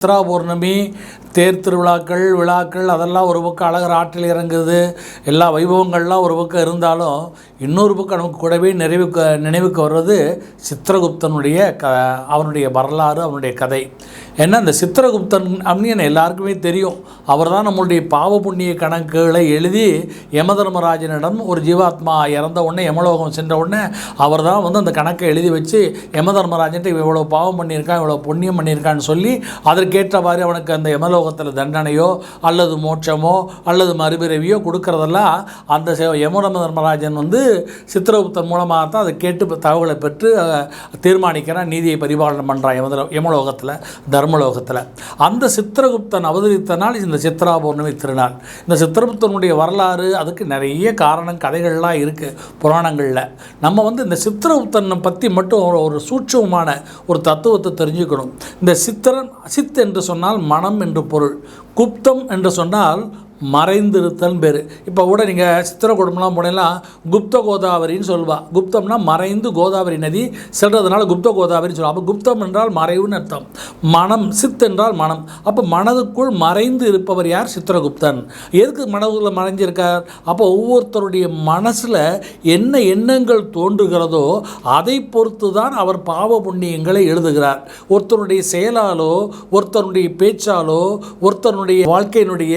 சித்ரா பௌர்ணமி, தேர் திருவிழாக்கள், விழாக்கள் அதெல்லாம் ஒரு பக்கம் அழகர் ஆற்றில் இறங்குது, எல்லா வைபவங்கள்லாம் ஒரு பக்கம் இருந்தாலும் இன்னொரு பக்கம் நமக்கு கூடவே நினைவுக்கு வர்றது சித்திரகுப்தனுடைய அவனுடைய வரலாறு, அவனுடைய கதை. ஏன்னா இந்த சித்திரகுப்தன் அப்படின்னு எல்லாருக்குமே தெரியும். அவர் தான் நம்மளுடைய பாவ புண்ணிய கணக்குகளை எழுதி யமதர்மராஜனிடம் ஒரு ஜீவாத்மா இறந்த உடனே யமலோகம் சென்ற உடனே அவர் தான் அந்த கணக்கை எழுதி வச்சு யமதர்மராஜன்ட்டு இவ்வளோ பாவம் பண்ணியிருக்கான், இவ்வளோ புண்ணியம் பண்ணியிருக்கான்னு சொல்லி அதற்கேற்றவாறு அவனுக்கு அந்த யமலோகத்தில் தண்டனையோ அல்லது மோட்சமோ அல்லது மறுபிறவியோ கொடுக்கறதெல்லாம் அந்த யமதர்மராஜன் சித்திரகுப்தன் மூலமாக தான் அதை கேட்டு தகவலை பெற்று தீர்மானிக்கிறான், நீதியை பரிபாலனம் பண்ணுறான் யமலோகத்தில், தர்மலோகத்தில். அந்த சித்திரகுப்தன் அவதரித்த நாள் இந்த சித்ரா பௌர்ணமி திருநாள். இந்த சித்திரகுப்தனுடைய வரலாறு அதுக்கு நிறைய காரணம் கதைகள்லாம் இருக்குது புராணங்களில். நம்ம இந்த சித்திரகுப்தனை பற்றி மட்டும் ஒரு சூட்சமான ஒரு தத்துவத்தை தெரிஞ்சுக்கணும். இந்த சித் என்று சொன்னால் மனம் என்று பொருள், குப்தம் என்று சொன்னால் மறைந்திருத்தல் பேர். இப்போ கூட நீங்கள் சித்திரக்கூடம்லாம் போனீங்கன்னா குப்த கோதாவரின்னு சொல்லுவாள். குப்தம்னா மறைந்து கோதாவரி நதி செல்றதுனால குப்த கோதாவரின்னு சொல்லுவாள். அப்போ குப்தம் என்றால் மறைவுன்னு அர்த்தம். மனம், சித் என்றால் மனம். அப்போ மனதுக்குள் மறைந்து இருப்பவர் யார்? சித்திரகுப்தன். எதுக்கு மனதுக்குள்ள மறைஞ்சிருக்கார்? அப்போ ஒவ்வொருத்தருடைய மனசில் என்ன எண்ணங்கள் தோன்றுகிறதோ அதை பொறுத்து தான் அவர் பாவ புண்ணியங்களை எழுதுகிறார். ஒருத்தருடைய செயலாலோ ஒருத்தருடைய பேச்சாலோ ஒருத்தருடைய வாழ்க்கையினுடைய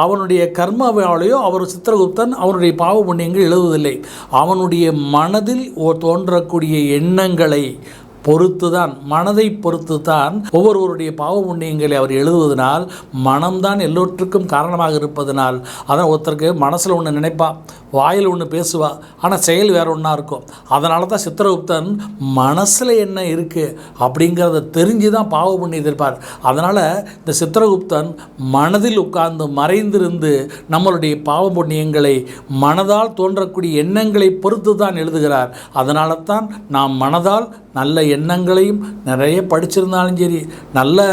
அவனுடைய கர்மாவாலேயோ அவர் சித்திரகுப்தன் அவனுடைய பாவ புண்ணியங்கள் எழுதுவதில்லை. அவனுடைய மனதில் தோன்றக்கூடிய எண்ணங்களை பொறுத்துதான், மனதை பொறுத்து தான் ஒவ்வொருவருடைய பாவ புண்ணியங்களை அவர் எழுதுவதனால் மனம்தான் எல்லோற்றுக்கும் காரணமாக இருப்பதனால் அதான் ஒருத்தருக்கு மனசில் ஒன்று நினைப்பா, வாயில் ஒன்று பேசுவா, ஆனால் செயல் வேறு ஒன்றா இருக்கும். அதனால தான் சித்திரகுப்தன் மனசில் என்ன இருக்குது அப்படிங்கிறத தெரிஞ்சு தான் பாவ புண்ணியம் இருப்பார். அதனால் இந்த சித்திரகுப்தன் மனதில் உட்கார்ந்து மறைந்திருந்து நம்மளுடைய பாவ புண்ணியங்களை மனதால் தோன்றக்கூடிய எண்ணங்களை பொறுத்து தான் எழுதுகிறார். அதனால தான் நாம் மனதால் நல்ல எண்ணங்களையும் நிறைய படிச்சிருந்தாலும் சரி, நல்ல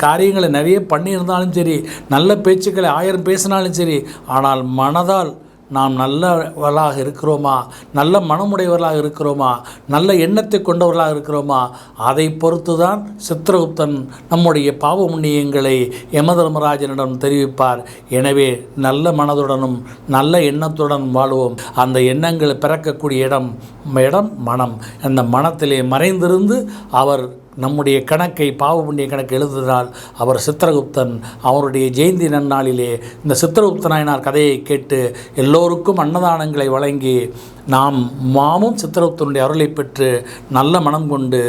காரியங்களை நிறைய பண்ணியிருந்தாலும் சரி, நல்ல பேச்சுக்களை 1000 பேசினாலும் சரி, ஆனால் மனதால் நாம் நல்லவர்களாக இருக்கிறோமா, நல்ல மனமுடையவர்களாக இருக்கிறோமா, நல்ல எண்ணத்தை கொண்டவர்களாக இருக்கிறோமா, அதை பொறுத்து தான் சித்திரகுப்தன் நம்முடைய பாவ புண்ணியங்களை யமதர்மராஜனிடம் தெரிவிப்பார். எனவே நல்ல மனதுடனும் நல்ல எண்ணத்துடன் வாழ்வோம். அந்த எண்ணங்களை பிறக்கக்கூடிய இடம் மனம். அந்த மனத்திலே மறைந்திருந்து அவர் நம்முடைய கணக்கை பாவ புண்ணிய கணக்கு எழுதுவதால் அவர் சித்திரகுப்தன். அவருடைய ஜெயந்தி நன்னாளிலே இந்த சித்திரகுப்த நாயனார் கதையை கேட்டு எல்லோருக்கும் அன்னதானங்களை வழங்கி நாமும் சித்திரகுப்தனுடைய அருளை பெற்று நல்ல மனம் கொண்டு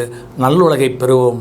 நல்லுலகை பெறுவோம்.